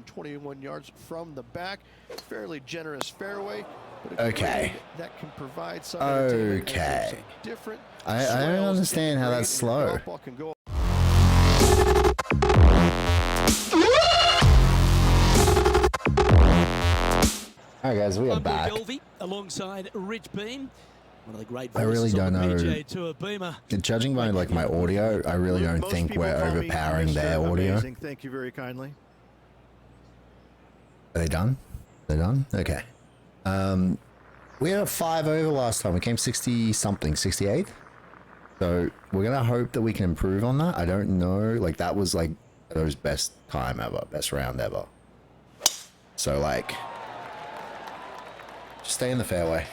21 yards from the back. Fairly generous fairway. But okay. That can provide some okay. Different I don't understand how that's slow. Alright guys, we are back. Alongside Rich Beam, one of the great I really don't know. PGA Tour Beamer. Judging by like my audio, I really don't think we're overpowering their audio. Thank you very kindly. Are they done? They're done? Okay. We had a 5 over last time. We came 60 something, 68th. So we're gonna hope that we can improve on that. I don't know. Like that was like those best time ever, best round ever. So like, just stay in the fairway.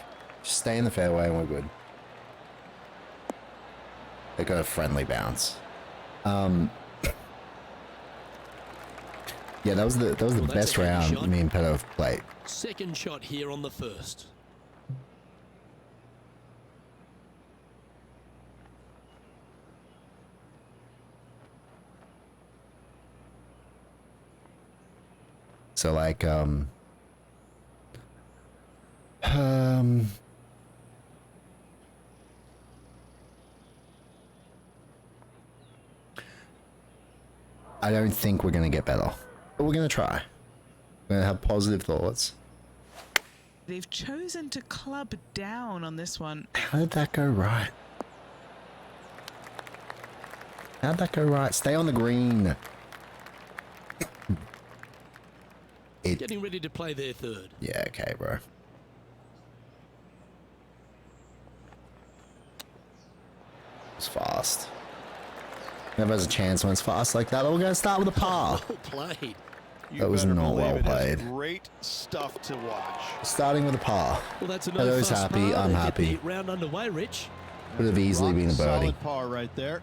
Just stay in the fairway and we're good. They got a friendly bounce. Yeah, that was the best round me and Pedo have played. Second shot here on the first. So like I don't think we're gonna get better, but we're gonna try. We're gonna have positive thoughts. They've chosen to club down on this one. How did that go right? How'd that go right? Stay on the green. Getting ready to play their third. Yeah, okay, bro. It's fast. Never has a chance when it's fast like that. We're going to start with a par. Well played. That was not well played. Great stuff to watch. Starting with a par. Well, that's a Pedo's happy. I'm happy. Round underway, Rich. Would have easily been a birdie. Solid par right there.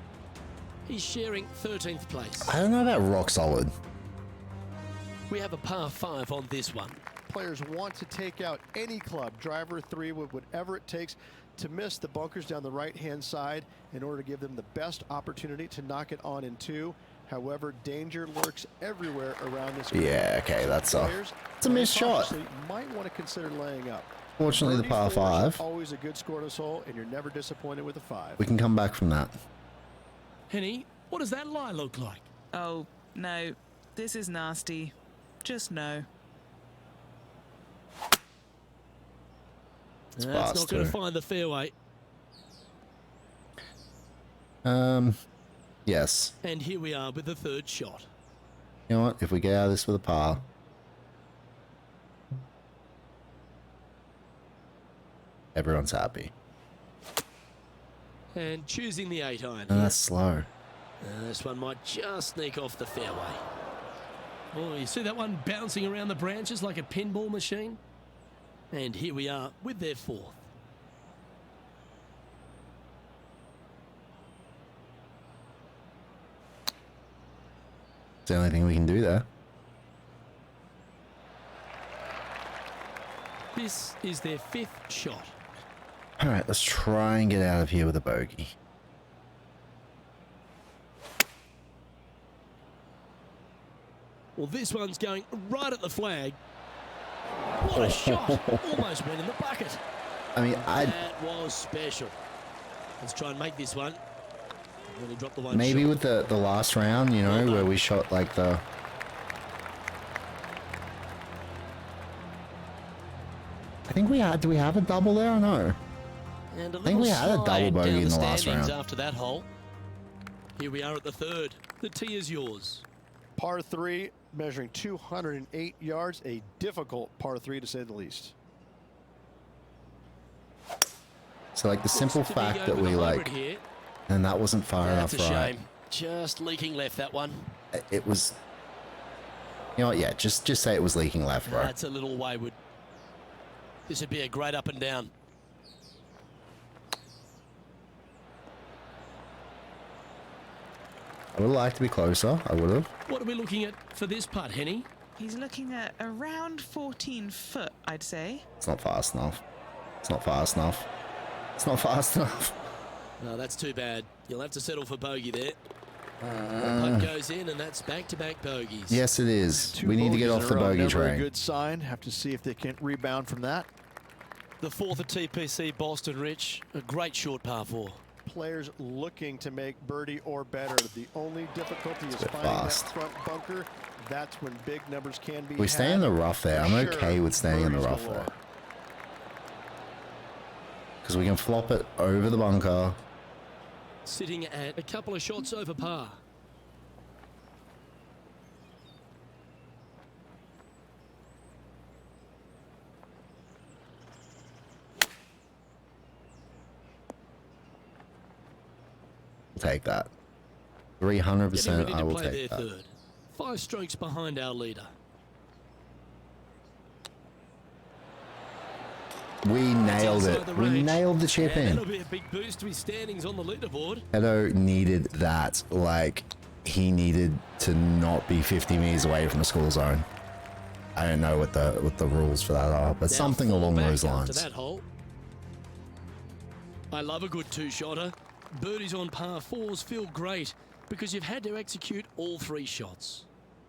He's sharing 13th place. I don't know about rock solid. We have a par 5 on this one. Players want to take out any club, driver, 3, with whatever it takes to miss the bunkers down the right-hand side in order to give them the best opportunity to knock it on in 2. However, danger lurks everywhere around this. Yeah, okay, that's a missed shot. Might want to consider laying up. Fortunately, the par 5. Always a good score to hole, and you're never disappointed with a 5. We can come back from that. Henny, what does that lie look like? Oh, no. This is nasty. Just no. That's not going to find the fairway. Yes. And here we are with the third shot. You know what? If we get out of this with a par, everyone's happy. And choosing the 8-iron. And that's slow. This one might just sneak off the fairway. Oh, you see that one bouncing around the branches like a pinball machine? And here we are with their 4th. It's the only thing we can do there. This is their 5th shot. All right, let's try and get out of here with a bogey. Well, this one's going right at the flag. What a shot! Almost went in the bucket. I mean, that was special. Let's try and make this one. Really dropped the one maybe shot. with the last round, you know, where we shot like the... I think we had, do we have a double there or no? And I think we had a double bogey in the last round. After that hole. Here we are at the third. The tee is yours. Par 3, measuring 208 yards, a difficult par 3 to say the least. So like the simple fact that we like, here. And that wasn't far enough That's a right. shame. Just leaking left, that one. It was, you know what, yeah, just say it was leaking left, bro. That's a little wayward. This would be a great up and down. I would have liked to be closer, I would have. What are we looking at for this putt, Henny? He's looking at around 14 foot, I'd say. It's not fast enough. It's not fast enough. It's not fast enough. No, that's too bad. You'll have to settle for bogey there. Putt goes in, and that's back-to-back bogeys. Yes, it is. Two We need to get bogeys off the in a row, bogey never a train. good sign. Have to see if they can rebound from that. The fourth at TPC Boston, Rich. A great short par 4. Players looking to make birdie or better. The only difficulty is bit finding fast. that front bunker. That's when big numbers can be We stay had. in the rough there. I'm For okay sure, with staying in the birdies rough galore. there. Because we can flop it over the bunker. Sitting at a couple of shots over par. Take that. Getting 300%, ready I to will play take their that. third. 5 strokes behind our leader. We nailed inside it. the We range. nailed the chip And in. that'll be a big boost to his standings on the leaderboard. Edo needed that. Like, he needed to not be 50 meters away from the school zone. I don't know what the rules for that are, but Now something fall along back those after lines. that hole. I love a good two-shotter. Birdies on par 4s feel great because you've had to execute all 3 shots.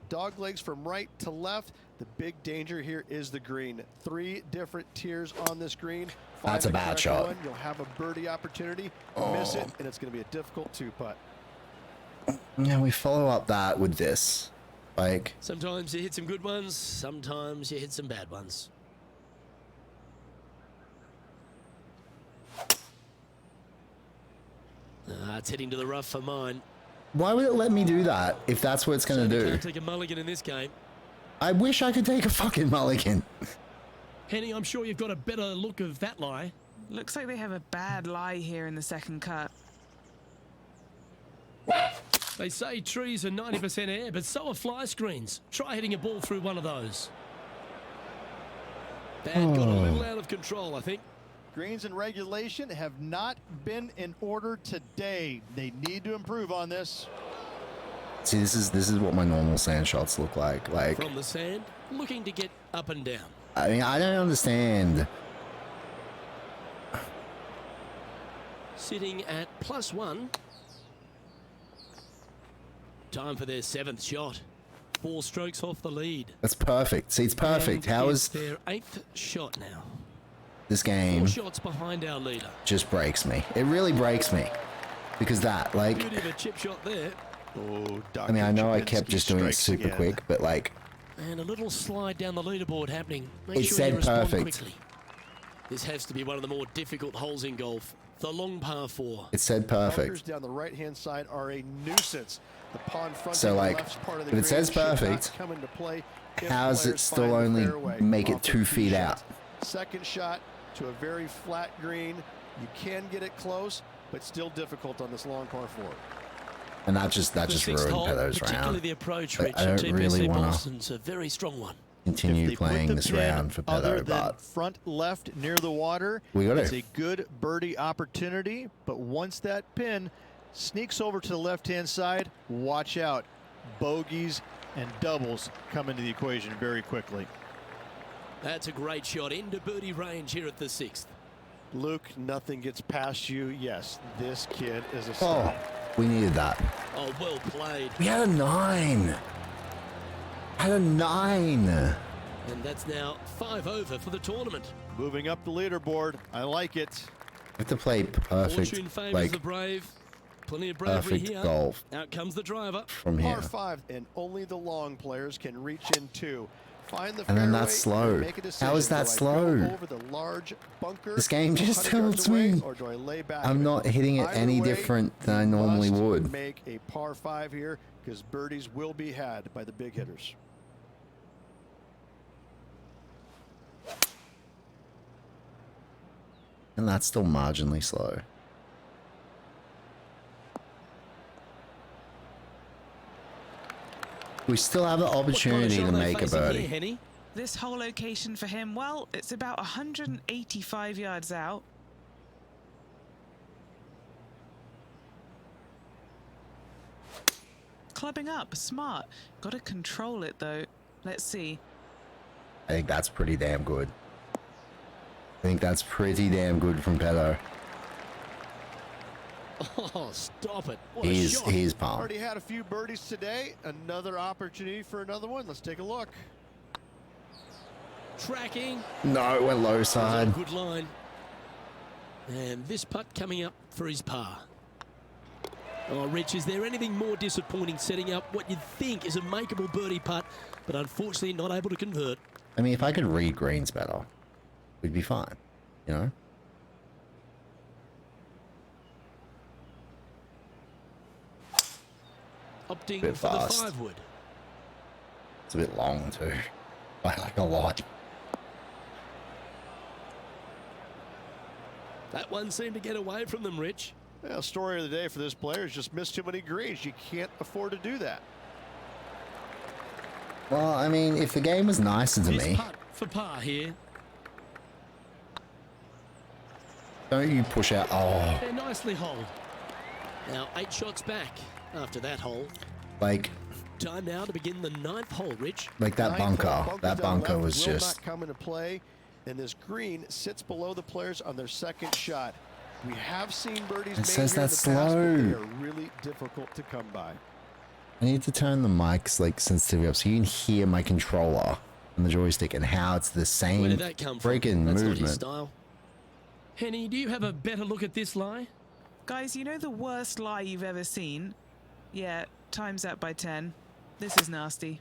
Dog legs from right to left. The big danger here is the green. 3 different tiers on this green. Find That's a the bad correct shot. one, you'll have a birdie opportunity. Miss it, and it's going to be a difficult 2-putt. Yeah, we follow up that with this. Like, Sometimes you hit some good ones, sometimes you hit some bad ones. It's heading to the rough for mine. why would it let me do that if that's what it's going to So you do? can't take a mulligan in this game. I wish I could take a fucking mulligan. Henny, I'm sure you've got a better look of that lie. Looks like they have a bad lie here in the second cut. They say trees are 90% air, but so are fly screens. Try hitting a ball through one of those. That got a little out of control, I think. Greens and regulation have not been in order today. They need to improve on this. See, this is what my normal sand shots look like. Like, From the sand, looking to get up and down. I mean, I don't understand. Sitting at +1. Time for their 7th shot. 4 strokes off the lead. That's perfect. See, it's perfect. And How it's is their 8th shot now? this 4 game shots behind our leader. just breaks me? It really breaks me. Because that, like, Beauty of a chip shot there. Oh, I mean, I know I kept Chapinski just doing it strikes super again. quick, but like, And a little slide down the leaderboard happening. Make It sure said you respond perfect. quickly. This has to be one of the more difficult holes in golf. The long par 4. it said Bunkers perfect. down the right-hand side are a nuisance. The pond front So, on the like, left part of the if it green says should not perfect, come into play if how does it players still find the only fairway make it off 2 the feet tee out? shot. Second shot to a very flat green. You can get it close, but still difficult on this long par 4. And that just The ruined 6th hole, Pedo's particularly round. the approach, I Rich. don't TPC really wanna- Boston's a very strong one. If Continue they put playing the this pin round for other Pedo, than but front left near the water, We got it's it. a good birdie opportunity. But once that pin sneaks over to the left-hand side, watch out. Bogeys and doubles come into the equation very quickly. That's a great shot into birdie range here at the 6th. Luke, nothing gets past you. Yes, this kid is a oh, stud. we needed that. Oh, well played. We had a 9. Had a 9. And that's now 5 over for the tournament. Moving up the leaderboard. I like it. We have to play perfect, Fortune favours like the brave. Plenty of bravery perfect here. golf Out comes the driver. from Par here. 5, and only the long players can reach in 2. Find the And then fairway that's slow. and make a decision. How is that Do I slow? go over the large bunker This game just 100 yards tells away, me or do I lay back I'm a bit? not hitting it Either any way, different than I you normally must would. Make a par 5 here because birdies will be had by the big hitters. And that's still marginally slow. We still have the What kind of opportunity shot to are they make a facing birdie. Here, Henny? This whole location for him, well, it's about 185 yards out. Clubbing up, smart. Got to control it though. Let's see. I think that's pretty damn good. I think that's pretty damn good from Pedo. Oh, stop it. What a He's shot. palm. Already had a few birdies today. Another opportunity for another one. Let's take a look. Tracking. No, it went low Was that a side. good line. And this putt coming up for his par. Oh, Rich, is there anything more disappointing setting up what you'd think is a makeable birdie putt, but unfortunately not able to convert? I mean, if I could read greens better, we'd be fine, you know? Opting Bit for fast. the 5-wood. It's a bit long too, by like a lot. That one seemed to get away from them, Rich. Yeah, story of the day for this player is just missed too many greens. You can't afford to do that. Well, I mean, if the game was nicer to This me, putt for par here. don't you push out? Oh, They're nicely holed. Now 8 shots back after that hole. like Time now to begin the 9th hole, Rich. that Ninth bunker. hole, That down bunker left was will just. not come into play, and this green sits below the players on their second shot. We have seen birdies It made says here in that's the past, but they slow. are really difficult to come by. I need to turn the mic's like sensitivity up so you can hear my controller and the joystick and how it's the Where same did that come from? freaking That's not his movement. style. Henny, do you have a better look at this lie? Guys, you know the worst lie you've ever seen? Yeah, times that by 10. This is nasty.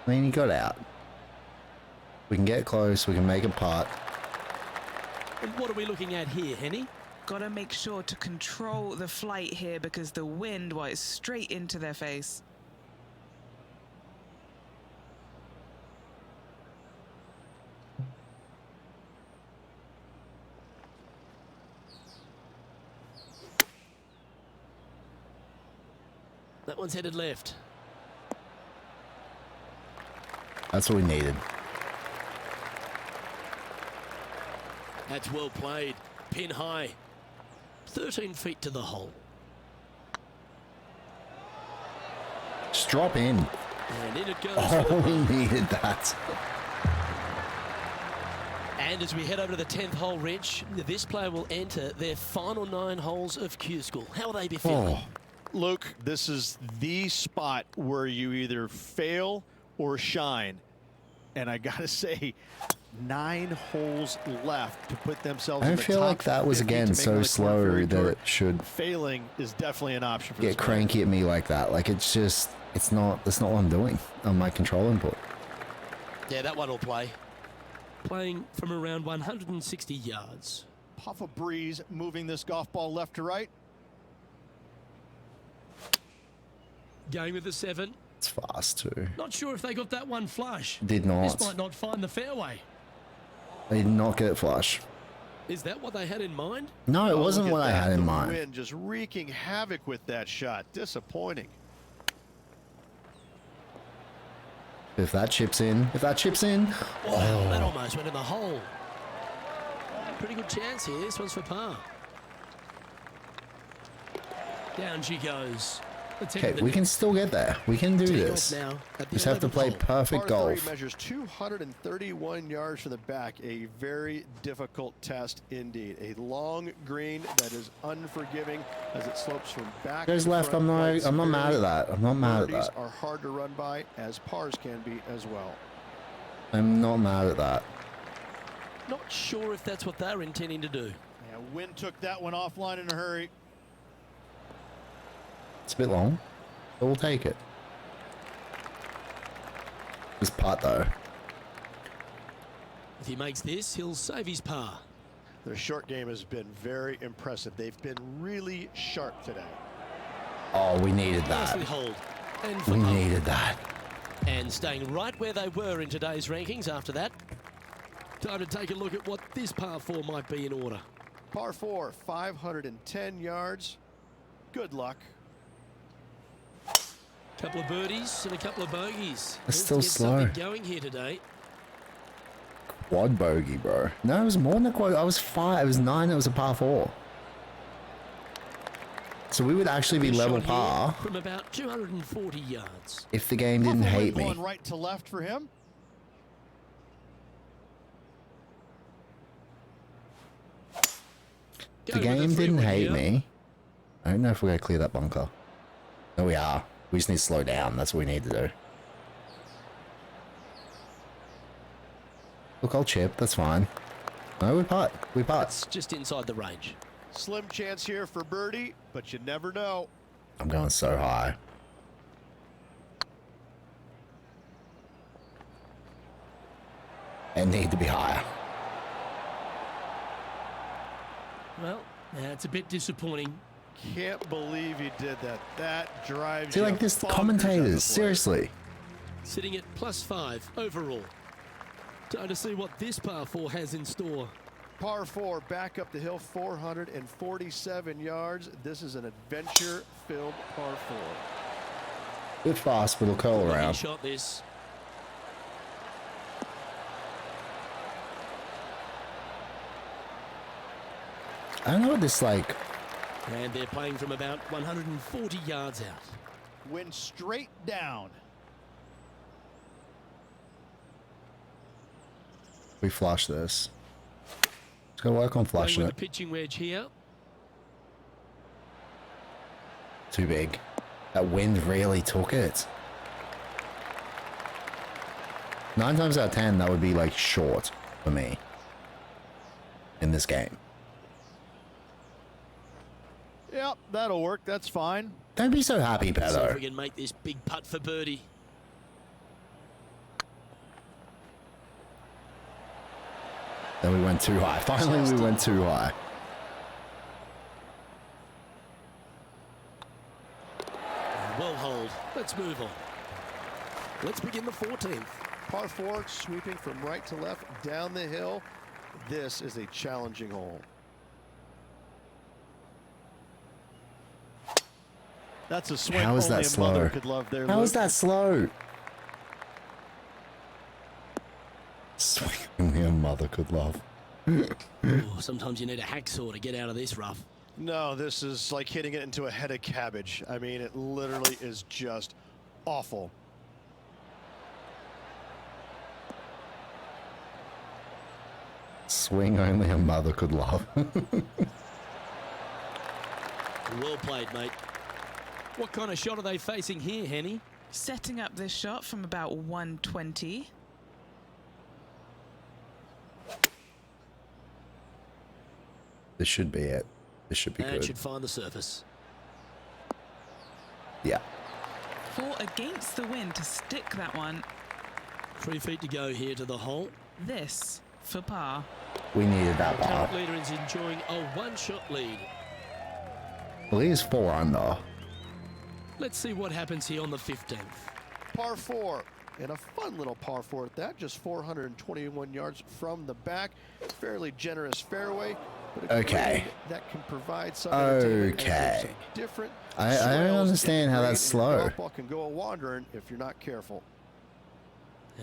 I mean, he got out. We can get close. We can make a putt. And what are we looking at here, Henny? Gotta make sure to control the flight here because the wind, well, it's straight into their face. That one's headed left. That's what we needed. That's well played. Pin high. 13 feet to the hole. Just drop in. And in it goes. Oh, we needed that. And as we head over to the 10th hole, Rich, this player will enter their final 9 holes of Q School. How will they be feeling? Oh, Luke, this is the spot where you either fail or shine. And I gotta say, 9 holes left to put themselves I in the feel top like that was 50 to again make so another Corn slow Ferry that Tour. it should Failing is definitely an option for get this player. cranky at me like that. Like it's just, that's not what I'm doing on my control input. Yeah, that one will play. Playing from around 160 yards. Puff of breeze moving this golf ball left to right. Going with the 7. It's fast too. Not sure if they got that one flush. Did not. This might not find the fairway. They did not get it flush. Is that what they had in mind? No, it Oh, wasn't look what at I that. had in The mind. wind just wreaking havoc with that shot. Disappointing. If that chips in, Wow, that almost went in the hole. Pretty good chance here. This one's for par. Down she goes. Let's head okay, to the we can still get there. We can do tee off this. now at the Just have to 11th play hole. perfect Par 30 golf. measures 231 yards from the back. A very difficult test indeed. A long green that is unforgiving as it slopes from back Goes to left. front quite I'm not mad at severely. that. I'm not mad at Birdies that. are hard to run by, as pars can be as well. I'm not mad at that. Not sure if that's what they're intending to do. Yeah, wind took that one offline in a hurry. It's a bit long, but we'll take it. This putt though. If he makes this, he'll save his par. Their short game has been very impressive. They've been really sharp today. Oh, we needed Nicely that. hold. And for We par. needed that. And staying right where they were in today's rankings after that. Time to take a look at what this par 4 might be in order. Par 4, 510 yards. Good luck. Couple of birdies and a couple of bogeys. It's Needs still to get slow. something going here today. Quad bogey, bro. No, it was more than a quad. I was 5. It was 9. It was a par 4. So we would actually be Good level shot here par from about 240 yards. if the game didn't Puff of hate wind me. blowing right to left for him. Go The with game free didn't one hate here. me. I don't know if we're going to clear that bunker. No, we are. We just need to slow down. That's what we need to do. Look, I'll chip. That's fine. No, we putt. We putt. It's just inside the range. Slim chance here for birdie, but you never know. I'm going so high. It need to be higher. Well, that's a bit disappointing. Can't believe he did that. That drives See, you like this, bonkers as a commentators, player. seriously. Sitting at +5 overall. Time to see what this par 4 has in store. Par 4, back up the hill, 447 yards. This is an adventure-filled par 4. Bit fast, but it'll curl Lucky around. shot this. I don't know what this, like... And they're playing from about 140 yards out. Went straight down. We flush this. Let's go work on Going flushing with it. a pitching wedge here. Too big. That wind really took it. 9 times out of 10, that would be like short for me in this game. Yep, that'll work. That's fine. Don't be so happy, See if Pedro. we can make this big putt for birdie. Then we went too high. Finally, we went too high. Well hold. Let's move on. Let's begin the 14th. Par 4, sweeping from right to left down the hill. This is a challenging hole. That's a swing How is only that a mother slow? could love there, How Luke. is that slow? Swing only a mother could love. Ooh, sometimes you need a hacksaw to get out of this rough. No, this is like hitting it into a head of cabbage. I mean, it literally is just awful. Swing only a mother could love. Well played, mate. What kind of shot are they facing here, Henny? Setting up this shot from about 120. This should be it. This should be And good. should find the surface. Yeah. 4 against the wind to stick that one. 3 feet to go here to the hole. This for par. We needed that Current bar. leader is enjoying a one-shot lead. Well, he's 4 under. Let's see what happens here on the 15th. Par 4, and a fun little par 4 at that, just 421 yards from the back. Fairly generous fairway. But a Okay. green that can provide some entertainment and Okay. give some different I don't swells understand in the how green, that's and slow. golf ball can go a wandering if you're not careful.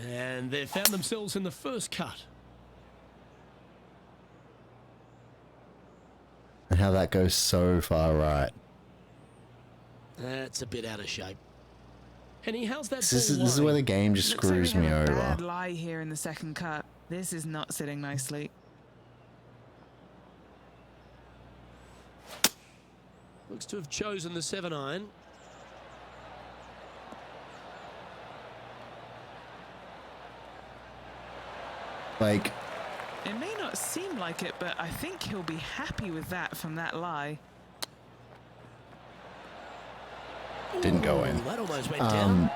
And they've found themselves in the first cut. And how that goes so far right. That's a bit out of shape. Henny, how's that This is ball where the lying? game just Looks like we screws me have a over. bad lie here in the second cut. This is not sitting nicely. Looks to have chosen the 7-iron. Like, It may not seem like it, but I think he'll be happy with that from that lie. didn't go in. That almost went down.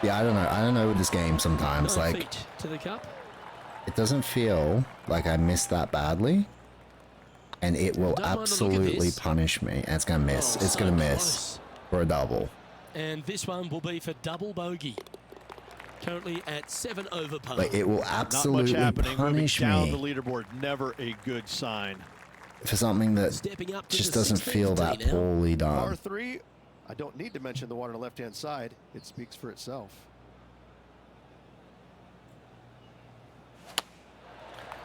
Yeah, I don't know. I don't know with this game sometimes. 9 Like, feet to the cup. it doesn't feel like I missed that badly. And it will Don't mind a look at absolutely this. punish me. And it's going to miss. Oh, It's so going to miss close. for a double. And this one will be for double bogey. Currently at 7 over par. Like, it will Not much absolutely happening. Moving punish down the me leaderboard, never a good sign. for something that Stepping up to just the doesn't 16th feel that tee now. poorly Par done. 3, I don't need to mention the water on the left-hand side. It speaks for itself.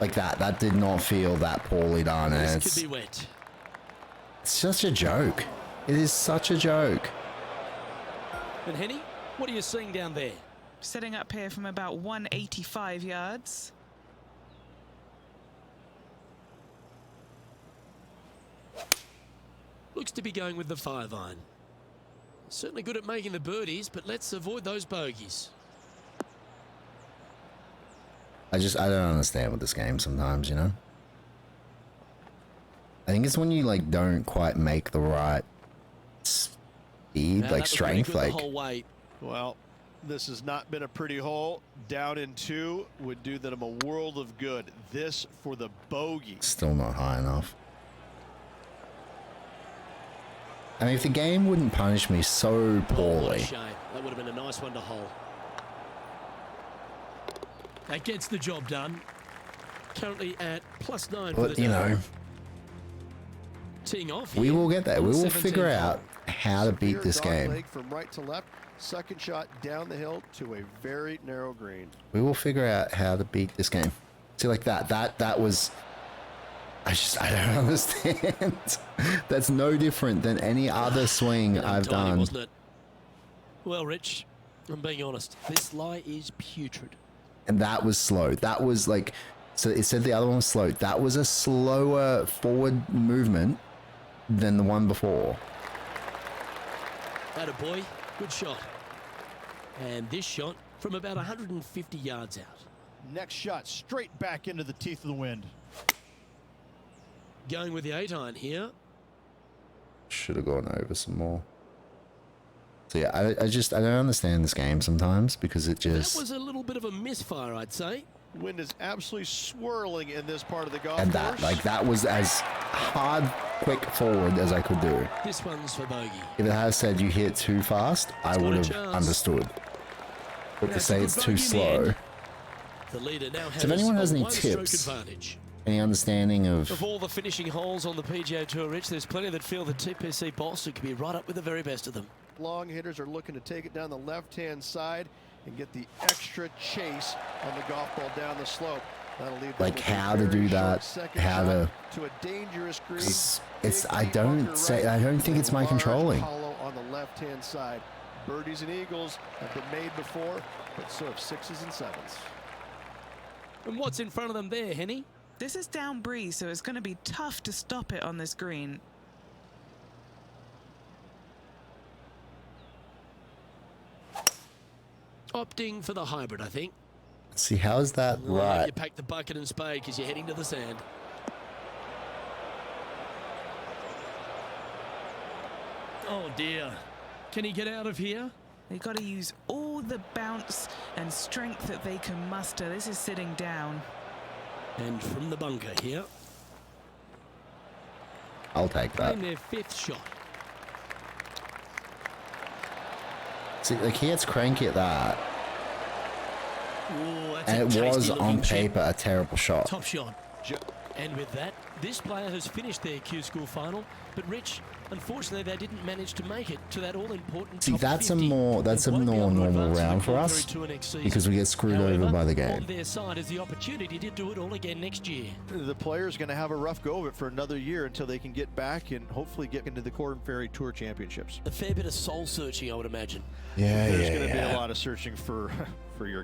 Like that did not feel that poorly done. And This could it's be wet. such a joke. It is such a joke. And Henny, what are you seeing down there? Setting up here from about 185 yards. Looks to be going with the 5-iron. Certainly good at making the birdies, but let's avoid those bogeys. I don't understand with this game sometimes, you know? I think it's when you, like, don't quite make the right speed, Now, like, that was pretty strength, good like... the whole way. Well, this has not been a pretty hole. Down in 2 would do them a world of good. This for the bogey. Still not high enough. I mean, if the game wouldn't punish me so Oh, what a poorly... shame. That would have been a nice one to hole. That gets the job done. Currently at +9 for But, the you day. know, Teeing off we here will get there. on We the will 17th figure hole. out how to beat Severe this dog game. leg from right to left. Second shot down the hill to a very narrow green. We will figure out how to beat this game. See, like that was... I don't understand. That's no different than any other swing I've Tiny, done. wasn't it? Well, Rich, I'm being honest. This lie is putrid. And that was slow. That was like... So it said the other one was slow. That was a slower forward movement than the one before. Attaboy, good shot. And this shot from about 150 yards out. Next shot straight back into the teeth of the wind. Going with the 8-iron here. Should have gone over some more. So yeah, I don't understand this game sometimes because it just... That was a little bit of a misfire, I'd say. Wind is absolutely swirling in this part of the golf And course. that was as hard, quick forward as I could do. This one's for bogey. If it had said you hit too fast, I got a would have chance. understood. But to That's say a it's good too bogey in the slow, end. The leader now has if anyone has a any one-stroke tips- advantage. any understanding Of of... all the finishing holes on the PGA Tour, Rich, there's plenty that feel that TPC Boston could be right up with the very best of them. Long hitters are looking to take it down the left-hand side and get the extra chase on the golf ball down the slope. That'll leave them Like with a how to very do short that, second how shot to... a dangerous green. It's Big I deep don't bunker say... right I don't think with it's a my large controlling. hollow on the left-hand side. Birdies and eagles have been made before, but so have 6s and 7s. And what's in front of them there, Henny? This is down breeze, so it's going to be tough to stop it on this green. Opting for the hybrid, I think. See, how is that You right? pack the bucket and spade because you're heading to the sand. Oh dear. Can he get out of here? They've got to use all the bounce and strength that they can muster. This is sitting down. And from the bunker here, I'll take that. playing their 5th shot. See, like, he gets cranky at that. Ooh, that's And a it was, tasty on looking chip. paper, a terrible shot. Top shot. And with that, this player has finished their Q School final. But Rich, unfortunately, they didn't manage to make it to that all-important See, top that's a 50. more They more won't be able to normal advance to the round for us Qualifier Tour next season. because we get screwed However, over by the on game. their side is the opportunity to do it all again next year. The player's going to have a rough go of it for another year until they can get back and hopefully get into the Corn Ferry Tour Championships. A fair bit of soul searching, I would imagine. Yeah, There's yeah, going to be yeah. a lot of searching for